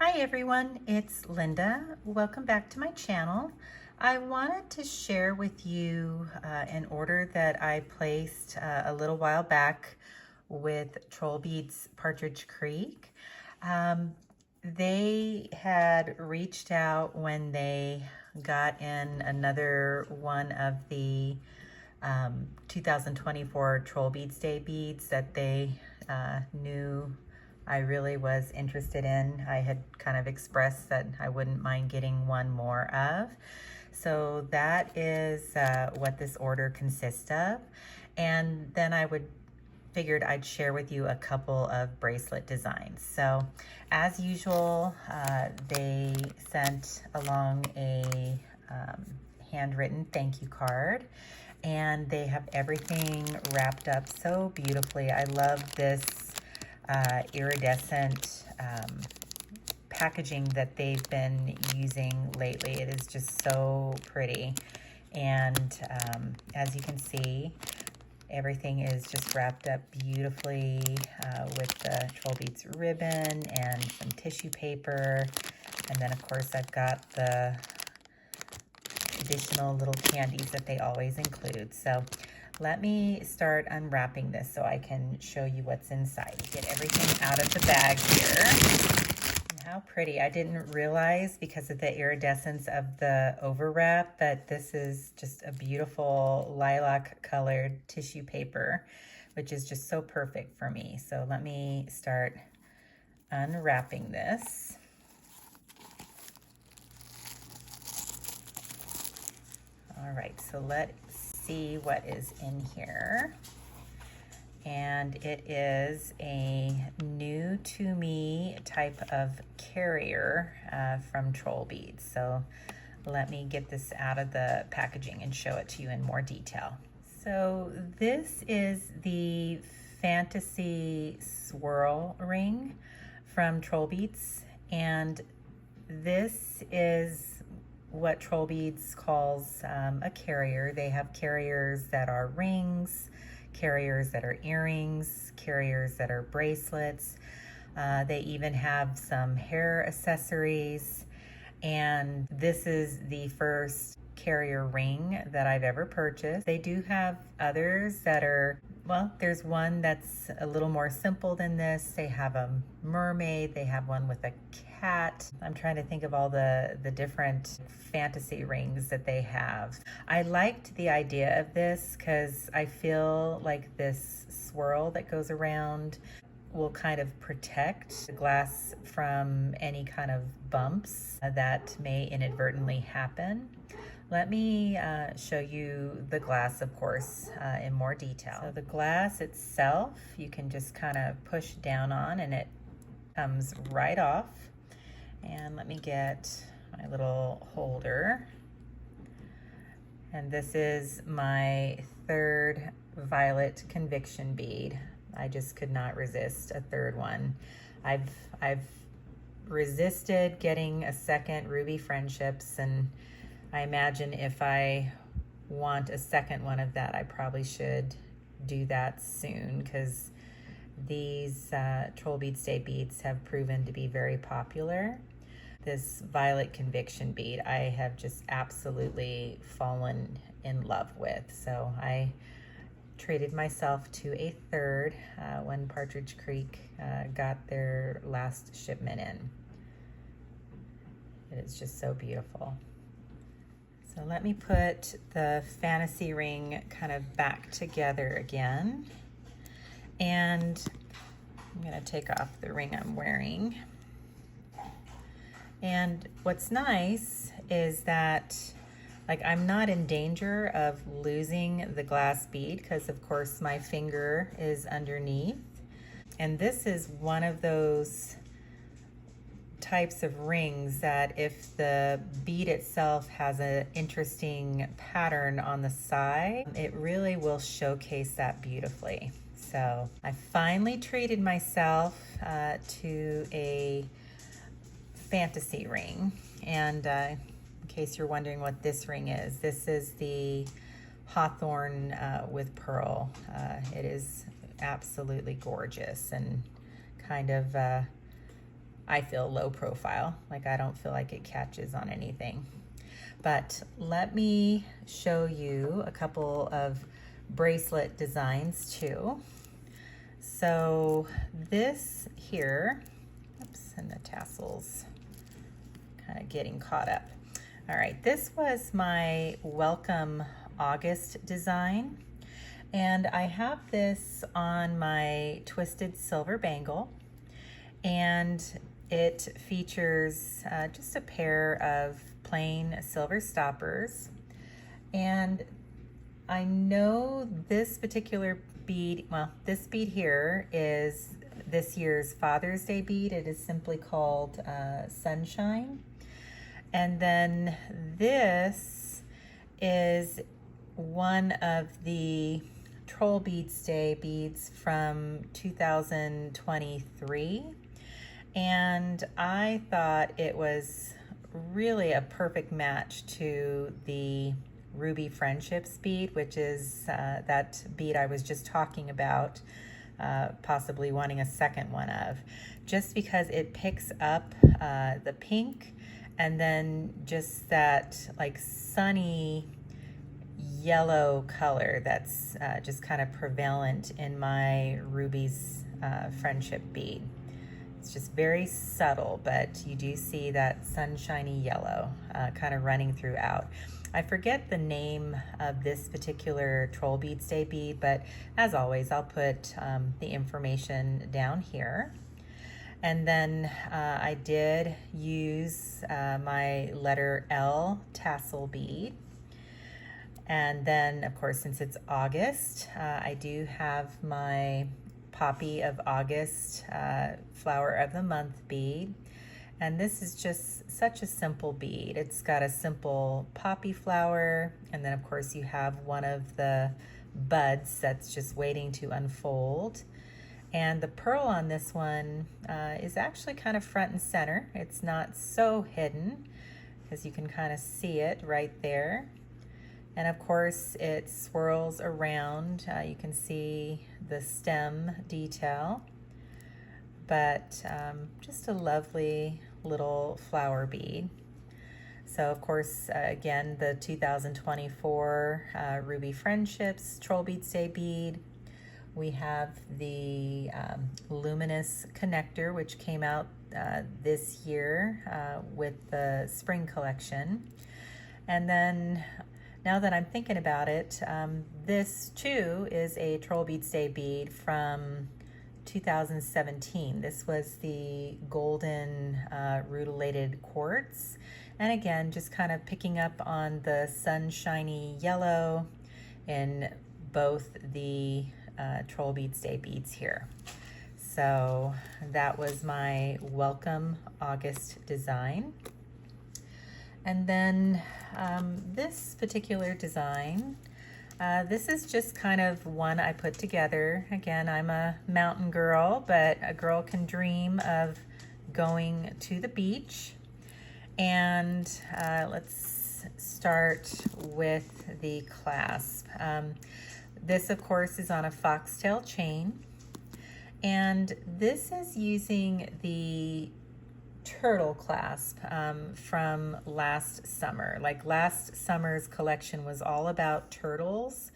Hi everyone, it's Linda. Welcome back to my channel. I wanted to share with you an order that I placed a little while back with Trollbeads Partridge Creek. They had reached out when they got in another one of the 2024 Trollbeads Day beads that they knew I really was interested in. I had kind of expressed that I wouldn't mind getting one more of. So that is what this order consists of. And then I figured I'd share with you a couple of bracelet designs. So as usual, they sent along a handwritten thank you card, and they have everything wrapped up so beautifully. I love this iridescent packaging that they've been using lately. It is just so pretty. And as you can see, everything is just wrapped up beautifully with the Trollbeads ribbon and some tissue paper. And then of course I've got the additional little candies that they always include. So let me start unwrapping this so I can show you what's inside. Get everything out of the bag here. How pretty. I didn't realize because of the iridescence of the overwrap that this is just a beautiful lilac colored tissue paper, which is just so perfect for me. So let me start unwrapping this. All right, so let's see what is in here. And it is a new to me type of carrier from Trollbeads. So let me get this out of the packaging and show it to you in more detail. So this is the Fantasy Swirl Ring from Trollbeads, and this is what Trollbeads calls a carrier. They have carriers that are rings, carriers that are earrings, carriers that are bracelets. They even have some hair accessories. And this is the first carrier ring that I've ever purchased. They do have others that are, well, there's one that's a little more simple than this. They have a mermaid, they have one with a cat. I'm trying to think of all the different fantasy rings that they have. I liked the idea of this because I feel like this swirl that goes around will kind of protect the glass from any kind of bumps that may inadvertently happen. Let me show you the glass, of course, in more detail. So the glass itself, you can just kind of push down on and it comes right off. And let me get my little holder. And this is my third violet conviction bead. I just could not resist a third one. I've resisted getting a second ruby friendships, and I imagine if I want a second one of that, I probably should do that soon, because these Trollbeads Day beads have proven to be very popular. This violet conviction bead I have just absolutely fallen in love with. So I treated myself to a third when Partridge Creek got their last shipment in. It is just so beautiful. So let me put the fantasy ring kind of back together again. And I'm gonna take off the ring I'm wearing. And what's nice is that, like, I'm not in danger of losing the glass bead because of course my finger is underneath. And this is one of those types of rings that if the bead itself has an interesting pattern on the side, it really will showcase that beautifully. So I finally treated myself to a fantasy ring. And in case you're wondering what this ring is, this is the Hawthorn with pearl. It is absolutely gorgeous and kind of I feel low profile. Like I don't feel like it catches on anything. But let me show you a couple of bracelet designs too. So this here, oops, and the tassels kind of getting caught up. All right, this was my Welcome August design. And I have this on my twisted silver bangle. And it features just a pair of plain silver stoppers. And I know this particular bead, well, this bead here is this year's Father's Day bead. It is simply called Sunshine. And then this is one of the Trollbeads Day beads from 2023. And I thought it was really a perfect match to the Ruby Friendships bead, which is that bead I was just talking about, possibly wanting a second one of, just because it picks up the pink and then just that like sunny yellow color that's just kind of prevalent in my Ruby's Friendship bead. It's just very subtle, but you do see that sunshiny yellow kind of running throughout. I forget the name of this particular Trollbeads Day bead, but as always, I'll put the information down here. And then I did use my letter L tassel bead. And then, of course, since it's August, I do have my Poppy of August Flower of the Month bead. And this is just such a simple bead. It's got a simple poppy flower, and then of course you have one of the buds that's just waiting to unfold. And the pearl on this one is actually kind of front and center. It's not so hidden, because you can kind of see it right there. And of course it swirls around. You can see the stem detail, but just a lovely little flower bead. So of course, again, the 2024 Ruby Friendships Trollbeads Day bead. We have the luminous connector, which came out this year with the spring collection. And then now that I'm thinking about it, this too is a Trollbeads Day bead from 2017. This was the golden rutilated quartz. And again, just kind of picking up on the sunshiny yellow in both the Trollbeads Day beads here. So that was my Welcome August design. And then this particular design, this is just kind of one I put together. Again, I'm a mountain girl, but a girl can dream of going to the beach. And let's start with the clasp. This, of course, is on a foxtail chain. And this is using the turtle clasp from last summer. Like last summer's collection was all about turtles,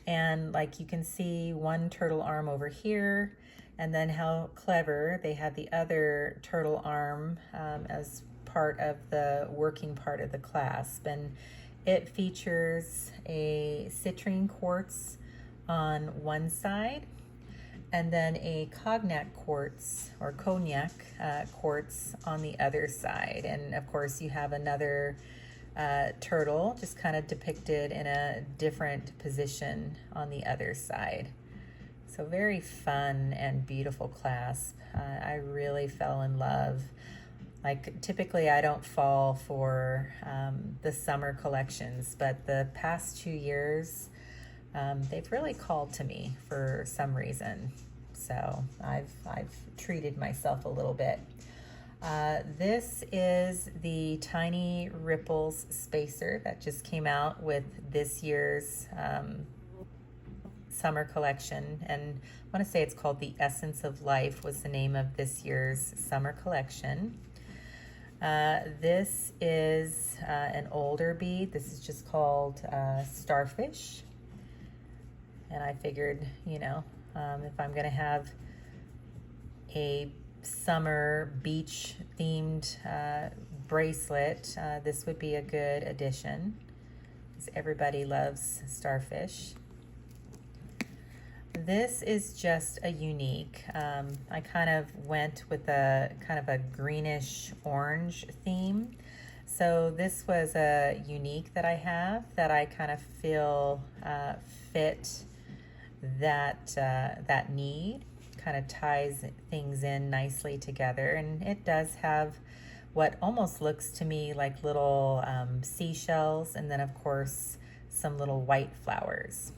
and like you can see one turtle arm over here, and then how clever they had the other turtle arm as part of the working part of the clasp. And it features a citrine quartz on one side, and then a cognac quartz or cognac quartz on the other side. And of course you have another turtle just kind of depicted in a different position on the other side. So very fun and beautiful clasp. I really fell in love. Like typically I don't fall for the summer collections, but the past 2 years they've really called to me for some reason. So I've treated myself a little bit. This is the Tiny Ripples spacer that just came out with this year's summer collection, and I want to say it's called the Essence of Life was the name of this year's summer collection. This is an older bead. This is just called Starfish. And I figured, you know, if I'm going to have a summer beach themed bracelet, this would be a good addition because everybody loves starfish. This is just a unique. I kind of went with a kind of a greenish orange theme. So this was a unique that I have that I kind of feel fit that need. Kind of ties things in nicely together, and it does have what almost looks to me like little seashells, and then of course some little white flowers.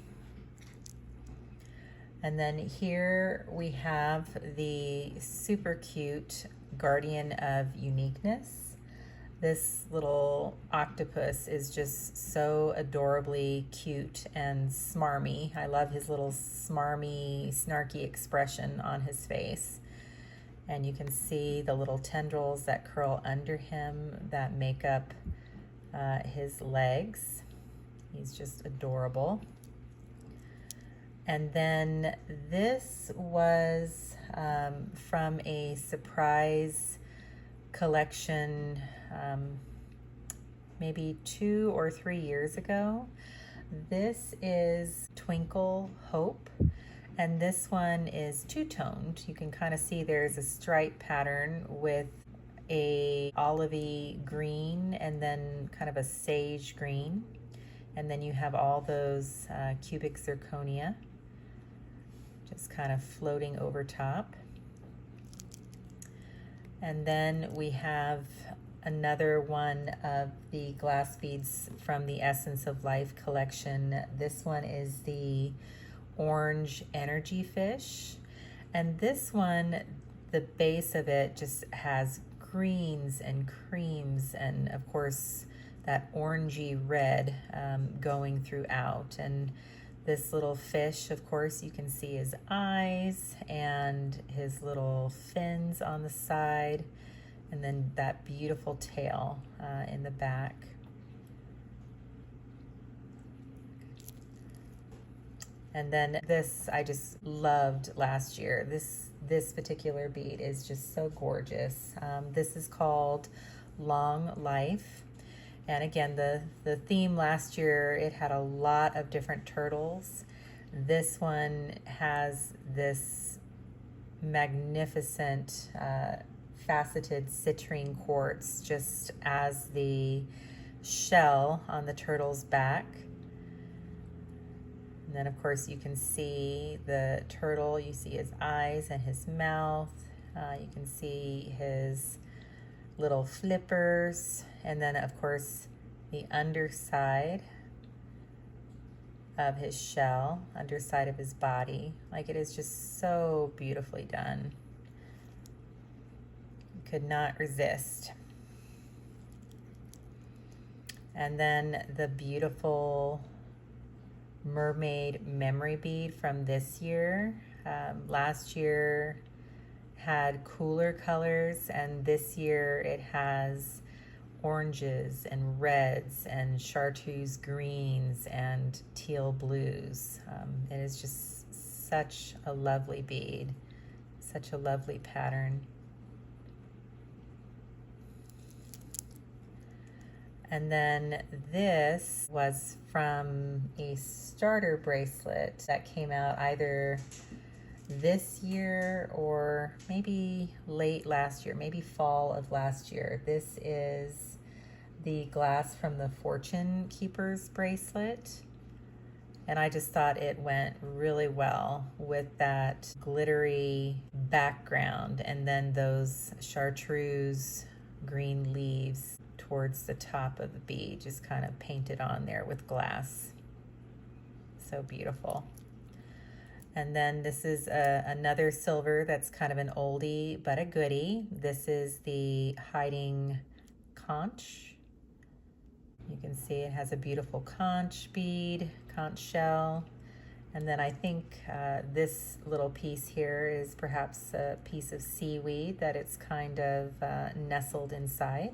And then here we have the super cute Guardian of Uniqueness. This little octopus is just so adorably cute and smarmy. I love his little smarmy, snarky expression on his face. And you can see the little tendrils that curl under him that make up his legs. He's just adorable. And then this was from a surprise collection maybe 2 or 3 years ago. This is Twinkle Hope, and this one is two-toned. You can kind of see there's a stripe pattern with a olivey green and then kind of a sage green, and then you have all those cubic zirconia just kind of floating over top. And then we have another one of the glass beads from the Essence of Life collection. This one is the Orange Energy Fish. And this one, the base of it just has greens and creams and of course that orangey red going throughout. And this little fish, of course, you can see his eyes and his little fins on the side, and then that beautiful tail in the back. And then this I just loved last year. This particular bead is just so gorgeous. This is called Long Life. And again, the theme last year, it had a lot of different turtles. This one has this magnificent faceted citrine quartz just as the shell on the turtle's back. And then of course you can see the turtle, you see his eyes and his mouth. You can see his little flippers, and then of course the underside of his shell, underside of his body. Like, it is just so beautifully done. Could not resist. And then the beautiful mermaid memory bead from this year. Last year had cooler colors, and this year it has oranges and reds and chartreuse greens and teal blues. It is just such a lovely bead, such a lovely pattern. And then this was from a starter bracelet that came out either this year or maybe late last year, maybe fall of last year. This is the glass from the Fortune Keepers bracelet. And I just thought it went really well with that glittery background and then those chartreuse green leaves towards the top of the bead, just kind of painted on there with glass. So beautiful. And then this is another silver that's kind of an oldie but a goodie. This is the Hiding Conch. You can see it has a beautiful conch bead, conch shell, And then I think this little piece here is perhaps a piece of seaweed that it's kind of nestled inside.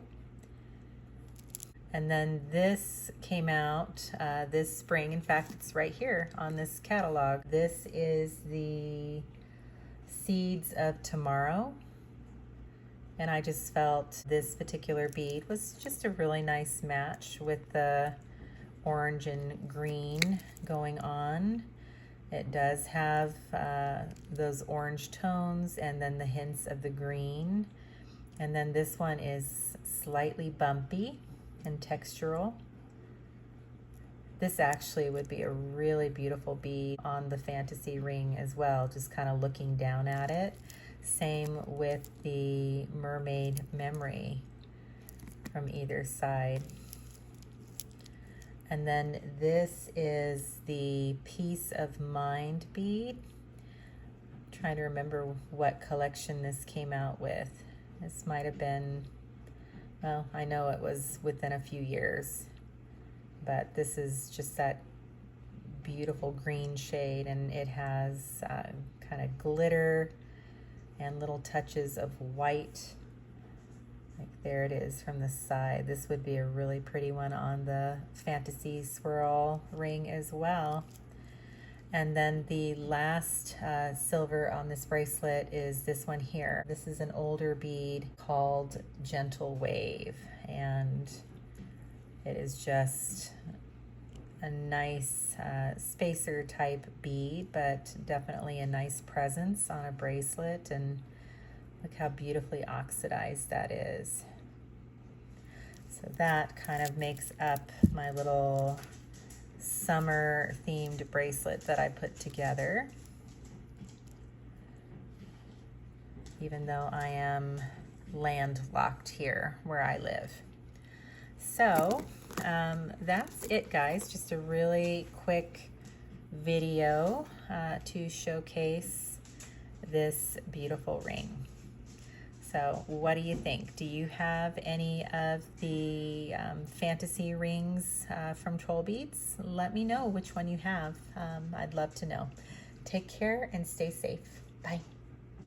And then this came out this spring. In fact, it's right here on this catalog. This is the Seeds of Tomorrow. And I just felt this particular bead was just a really nice match with the orange and green going on. It does have those orange tones and then the hints of the green. And then this one is slightly bumpy and textural. This actually would be a really beautiful bead on the Fantasy ring as well, just kind of looking down at it. Same with the Mermaid Memory from either side. And then this is the Peace of Mind bead. I'm trying to remember what collection this came out with. This might have been, well, I know it was within a few years, but this is just that beautiful green shade, and it has kind of glitter and little touches of white. Like there it is from the side. This would be a really pretty one on the Fantasy Swirl Ring as well. And then the last silver on this bracelet is this one here. This is an older bead called Gentle Wave, and it is just a nice spacer type bead, but definitely a nice presence on a bracelet. And look how beautifully oxidized that is. So that kind of makes up my little summer themed bracelet that I put together. Even though I am landlocked here where I live. So that's it, guys. Just a really quick video to showcase this beautiful ring. So what do you think? Do you have any of the fantasy rings from Trollbeads? Let me know which one you have. I'd love to know. Take care and stay safe. Bye.